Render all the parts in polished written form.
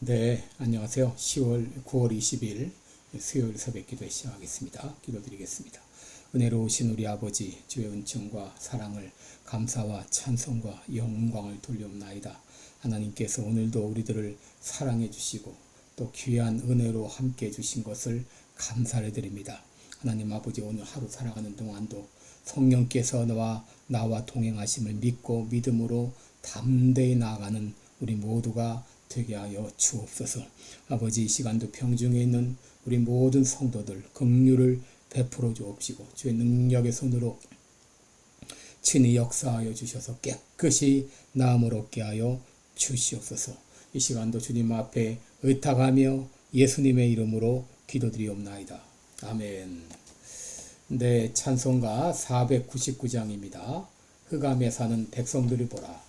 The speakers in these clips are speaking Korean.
네, 안녕하세요. 9월 20일 수요일 새벽 기도 시작하겠습니다. 기도드리겠습니다. 은혜로우신 우리 아버지, 주의 은총과 사랑을 감사와 찬송과 영광을 돌려옵나이다. 하나님께서 오늘도 우리들을 사랑해 주시고 또 귀한 은혜로 함께 해주신 것을 감사를 드립니다. 하나님 아버지, 오늘 하루 살아가는 동안도 성령께서 나와 동행하심을 믿고 믿음으로 담대히 나아가는 우리 모두가 되게 하여 주옵소서. 아버지, 이 시간도 평중에 있는 우리 모든 성도들 긍휼을 베풀어 주옵시고 주의 능력의 손으로 친히 역사하여 주셔서 깨끗이 나음을 얻게 하여 주시옵소서. 이 시간도 주님 앞에 의탁하며 예수님의 이름으로 기도드리옵나이다. 아멘. 네, 찬송가 499장입니다. 흑암에 사는 백성들을 보라.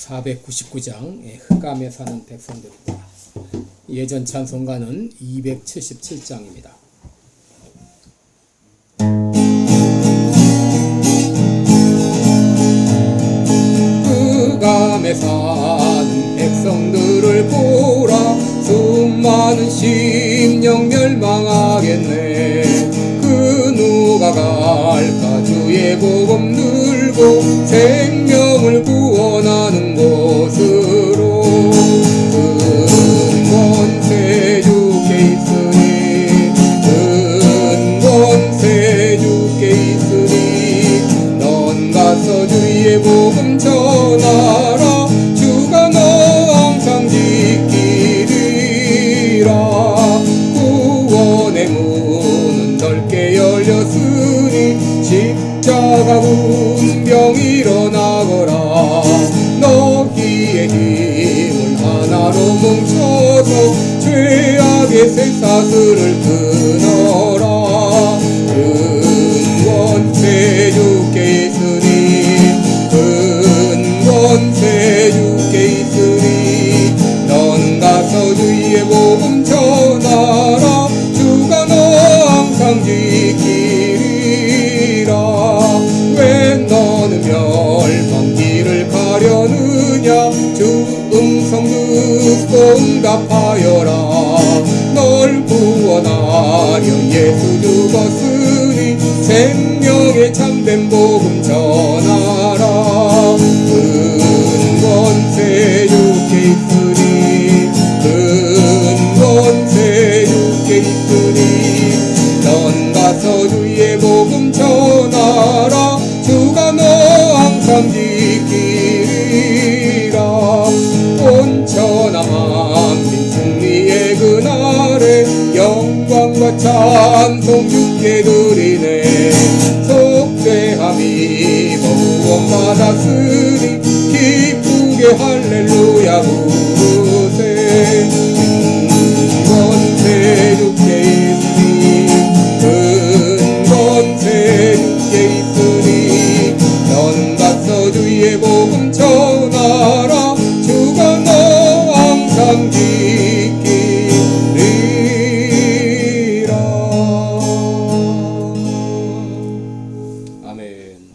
499장 흑암에 사는 백성들입니다. 예전 찬송가는 277장입니다. 흑암에 사는 백성들을 보라. 수많은 심령 멸망하겠네. 그 누가 갈까. 주의 복음 들고 생명을 구원하는 곳으로. 근원세 주께 있으니 근원세 주께 있으니 넌 가서 주의 복음 전하라. 주가 너 항상 지키리라. 구원의 문은 넓게 열렸으니 십자가 운병 일어나거라. 너희의 힘을 하나로 뭉쳐서 죄악의 쇠사슬을 끊어라. 근원세 주께 있으니 근원세 주께 있으니 넌 가서 주의 복음 전하라. 주가 너 항상 지키리라. 왜 너는 멸망길을 가려느냐. 주 음성 듣고 응답하여라. 널 구원하려 예수 죽었으니 생명의 참된 복음 전하라. 근원세 주께 있으니 근원세 주께 있으니 넌 가서 주의 복음 전하라. 주가 너 항상 지키리라. 온 천하 만민 승리의 그날에 영광과 찬송 주께 드리네. 속죄함이 구원 받았으니 기쁘게 할렐루야 부르세. 근원세 주께 있으니 근원세 주께 있으니 넌 가서 주의 복음 전하라. 주가 너 항상 지키리라. 아멘.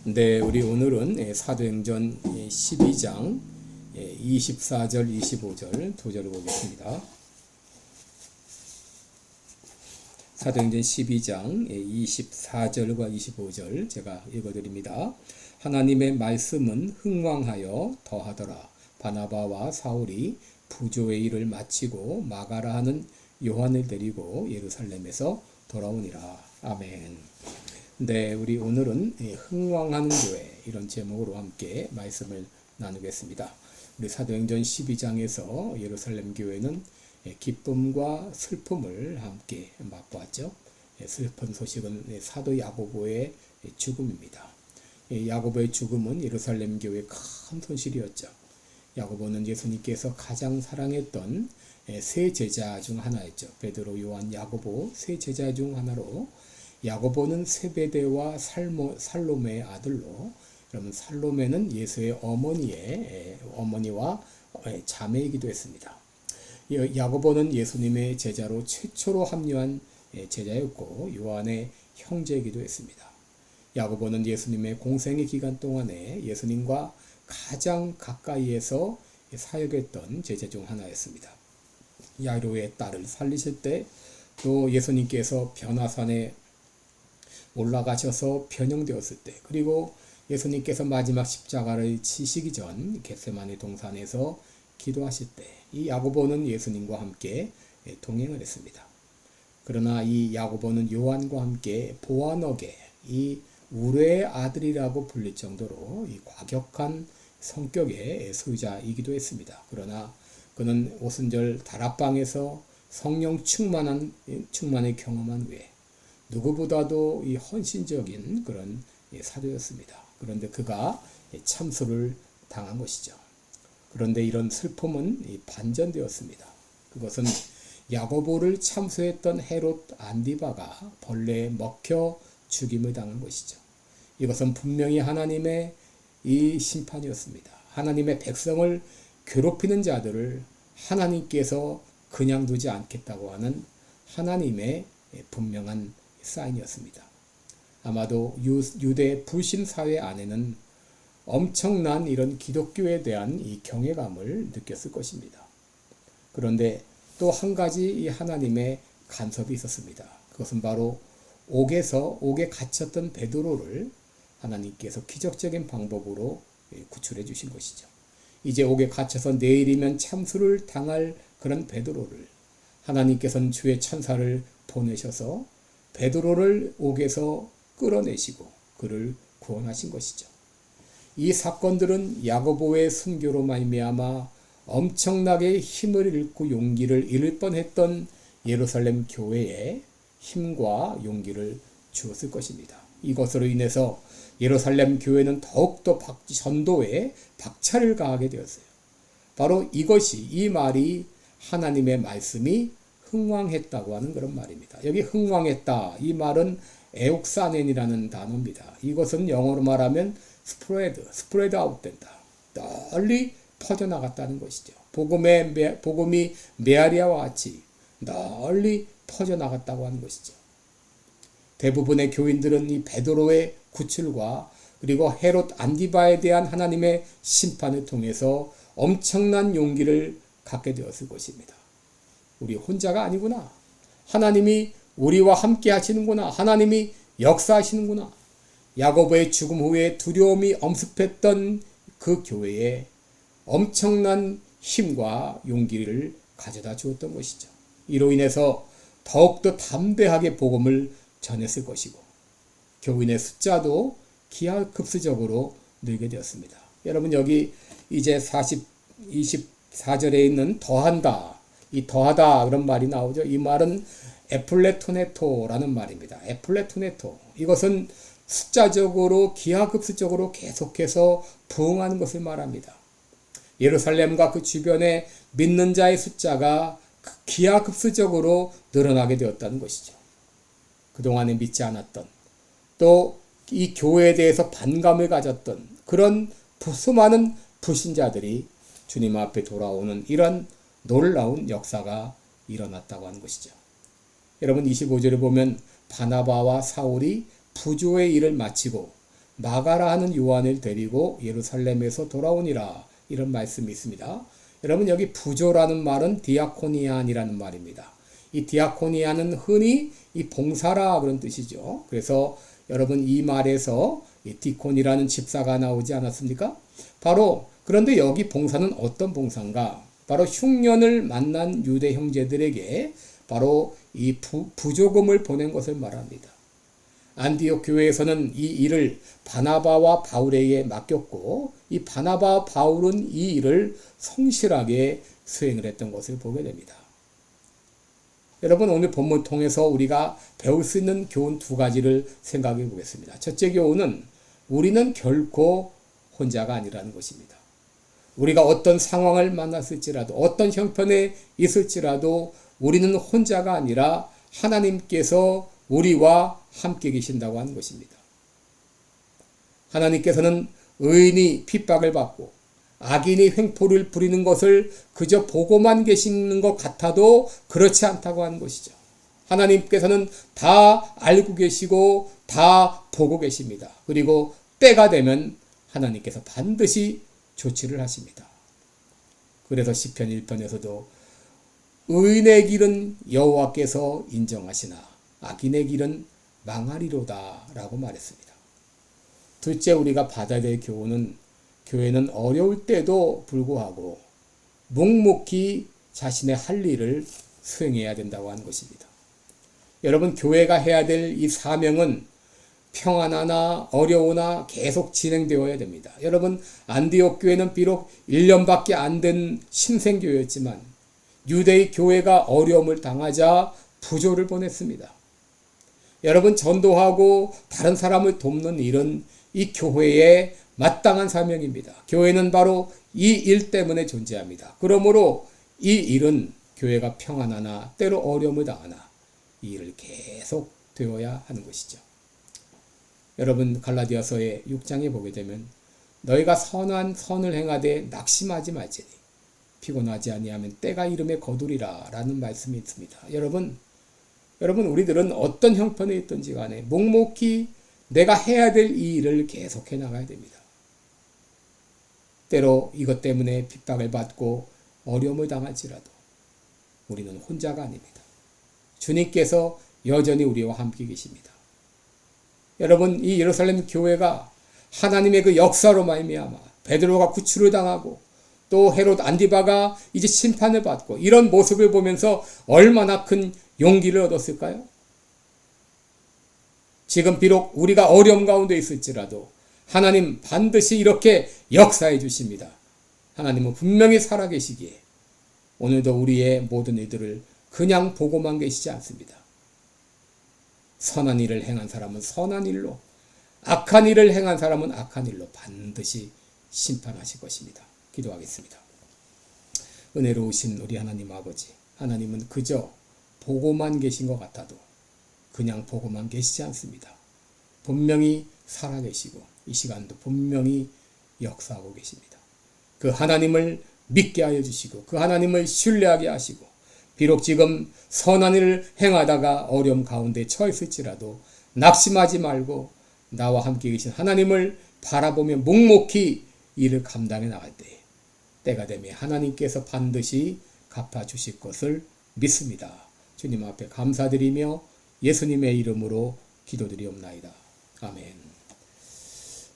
네, 우리 오늘은 사도행전 12장 24절 25절 두 절을 보겠습니다. 사도행전 12장 24절과 25절 제가 읽어드립니다. 하나님의 말씀은 흥왕하여 더하더라. 바나바와 사울이 부조의 일을 마치고 마가라 하는 요한을 데리고 예루살렘에서 돌아오니라. 아멘. 네, 우리 오늘은 흥왕하는 교회 이런 제목으로 함께 말씀을 나누겠습니다. 우리 사도행전 12장에서 예루살렘 교회는 기쁨과 슬픔을 함께 맛보았죠. 슬픈 소식은 사도 야고보의 죽음입니다. 야고보의 죽음은 예루살렘 교회의 큰 손실이었죠. 야고보는 예수님께서 가장 사랑했던 세 제자 중 하나였죠. 베드로, 요한, 야고보 세 제자 중 하나로 야고보는 세베대와 살로메의 아들로, 그러면 살로메는 예수의 어머니와 자매이기도 했습니다. 야고보는 예수님의 제자로 최초로 합류한 제자였고 요한의 형제이기도 했습니다. 야고보는 예수님의 공생의 기간 동안에 예수님과 가장 가까이에서 사역했던 제자 중 하나였습니다. 야이로의 딸을 살리실 때 또 예수님께서 변화산에 올라가셔서 변형되었을 때 그리고 예수님께서 마지막 십자가를 치시기 전 겟세마네 동산에서 기도하실 때 이 야고보는 예수님과 함께 동행을 했습니다. 그러나 이 야고보는 요한과 함께 보아너게 이 우레의 아들이라고 불릴 정도로 이 과격한 성격의 소유자이기도 했습니다. 그러나 그는 오순절 다락방에서 성령 충만을 경험한 후에 누구보다도 이 헌신적인 그런 사도였습니다. 그런데 그가 참수를 당한 것이죠. 그런데 이런 슬픔은 반전되었습니다. 그것은 야고보를 참수했던 헤롯 안디바가 벌레에 먹혀 죽임을 당한 것이죠. 이것은 분명히 하나님의 이 심판이었습니다. 하나님의 백성을 괴롭히는 자들을 하나님께서 그냥 두지 않겠다고 하는 하나님의 분명한 사인이었습니다. 아마도 유대 불신 사회 안에는 엄청난 이런 기독교에 대한 이 경외감을 느꼈을 것입니다. 그런데 또 한 가지 이 하나님의 간섭이 있었습니다. 그것은 바로 옥에 갇혔던 베드로를 하나님께서 기적적인 방법으로 구출해 주신 것이죠. 이제 옥에 갇혀서 내일이면 참수를 당할 그런 베드로를 하나님께서는 주의 천사를 보내셔서 베드로를 옥에서 끌어내시고 그를 구원하신 것이죠. 이 사건들은 야고보의 순교로 말미암아 엄청나게 힘을 잃고 용기를 잃을 뻔했던 예루살렘 교회에 힘과 용기를 주었을 것입니다. 이것으로 인해서 예루살렘 교회는 더욱더 전도에 박차를 가하게 되었어요. 바로 이 말이 하나님의 말씀이 흥왕했다고 하는 그런 말입니다. 여기 흥왕했다. 이 말은 에옥사넨이라는 단어입니다. 이것은 영어로 말하면 스프레드 아웃된다. 널리 퍼져나갔다는 것이죠. 복음이 메아리아와 같이 널리 퍼져나갔다고 하는 것이죠. 대부분의 교인들은 이 베드로의 구출과 그리고 헤롯 안디바에 대한 하나님의 심판을 통해서 엄청난 용기를 갖게 되었을 것입니다. 우리 혼자가 아니구나. 하나님이 우리와 함께 하시는구나. 하나님이 역사하시는구나. 야고보의 죽음 후에 두려움이 엄습했던 그 교회에 엄청난 힘과 용기를 가져다 주었던 것이죠. 이로 인해서 더욱더 담대하게 복음을 전했을 것이고 교인의 숫자도 기하급수적으로 늘게 되었습니다. 여러분 여기 이제 24절에 있는 더한다. 이 더하다 그런 말이 나오죠. 이 말은 에플레토네토라는 말입니다. 에플레토네토. 이것은 숫자적으로 기하급수적으로 계속해서 부흥하는 것을 말합니다. 예루살렘과 그 주변에 믿는 자의 숫자가 기하급수적으로 늘어나게 되었다는 것이죠. 그동안에 믿지 않았던 또 이 교회에 대해서 반감을 가졌던 그런 수많은 불신자들이 주님 앞에 돌아오는 이런 놀라운 역사가 일어났다고 하는 것이죠. 여러분 25절에 보면 바나바와 사울이 부조의 일을 마치고 마가라 하는 요한을 데리고 예루살렘에서 돌아오니라 이런 말씀이 있습니다. 여러분 여기 부조라는 말은 디아코니안이라는 말입니다. 이 디아코니안은 흔히 이 봉사라 그런 뜻이죠. 그래서 여러분 이 말에서 이 디콘이라는 집사가 나오지 않았습니까? 바로 그런데 여기 봉사는 어떤 봉사인가? 바로 흉년을 만난 유대 형제들에게 바로 이 부조금을 보낸 것을 말합니다. 안디옥 교회에서는 이 일을 바나바와 바울에게 맡겼고 이 바나바와 바울은 이 일을 성실하게 수행을 했던 것을 보게 됩니다. 여러분 오늘 본문 통해서 우리가 배울 수 있는 교훈 두 가지를 생각해 보겠습니다. 첫째 교훈은 우리는 결코 혼자가 아니라는 것입니다. 우리가 어떤 상황을 만났을지라도 어떤 형편에 있을지라도 우리는 혼자가 아니라 하나님께서 우리와 함께 계신다고 하는 것입니다. 하나님께서는 의인이 핍박을 받고 악인이 횡포를 부리는 것을 그저 보고만 계시는 것 같아도 그렇지 않다고 하는 것이죠. 하나님께서는 다 알고 계시고 다 보고 계십니다. 그리고 때가 되면 하나님께서 반드시 조치를 하십니다. 그래서 시편 1편에서도 의인의 길은 여호와께서 인정하시나 악인의 길은 망하리로다 라고 말했습니다. 둘째, 우리가 받아야 될 교회는 어려울 때도 불구하고 묵묵히 자신의 할 일을 수행해야 된다고 하는 것입니다. 여러분, 교회가 해야 될 이 사명은 평안하나 어려우나 계속 진행되어야 됩니다. 여러분, 안디옥 교회는 비록 1년밖에 안 된 신생교회였지만 유대의 교회가 어려움을 당하자 부조를 보냈습니다. 여러분, 전도하고 다른 사람을 돕는 일은 이 교회의 마땅한 사명입니다. 교회는 바로 이 일 때문에 존재합니다. 그러므로 이 일은 교회가 평안하나 때로 어려움을 당하나 이 일을 계속 되어야 하는 것이죠. 여러분, 갈라디아서의 6장에 보게 되면 너희가 선한 선을 행하되 낙심하지 말지니 피곤하지 아니하면 때가 이름에 거두리라 라는 말씀이 있습니다. 여러분, 우리들은 어떤 형편에 있든지 간에 묵묵히 내가 해야 될 이 일을 계속해 나가야 됩니다. 때로 이것 때문에 핍박을 받고 어려움을 당할지라도 우리는 혼자가 아닙니다. 주님께서 여전히 우리와 함께 계십니다. 여러분, 이 예루살렘 교회가 하나님의 그 역사로 말미암아 베드로가 구출을 당하고 또 헤롯 안디바가 이제 심판을 받고 이런 모습을 보면서 얼마나 큰 용기를 얻었을까요? 지금 비록 우리가 어려움 가운데 있을지라도 하나님 반드시 이렇게 역사해 주십니다. 하나님은 분명히 살아계시기에 오늘도 우리의 모든 일들을 그냥 보고만 계시지 않습니다. 선한 일을 행한 사람은 선한 일로, 악한 일을 행한 사람은 악한 일로 반드시 심판하실 것입니다. 기도하겠습니다. 은혜로우신 우리 하나님 아버지, 하나님은 그저 보고만 계신 것 같아도 그냥 보고만 계시지 않습니다. 분명히 살아계시고 이 시간도 분명히 역사하고 계십니다. 그 하나님을 믿게 하여 주시고 그 하나님을 신뢰하게 하시고 비록 지금 선한 일을 행하다가 어려움 가운데 처했을지라도 낙심하지 말고 나와 함께 계신 하나님을 바라보며 묵묵히 일을 감당해 나갈 때가 되면 하나님께서 반드시 갚아주실 것을 믿습니다. 주님 앞에 감사드리며 예수님의 이름으로 기도드리옵나이다. 아멘.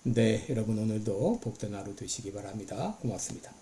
네, 여러분 오늘도 복된 하루 되시기 바랍니다. 고맙습니다.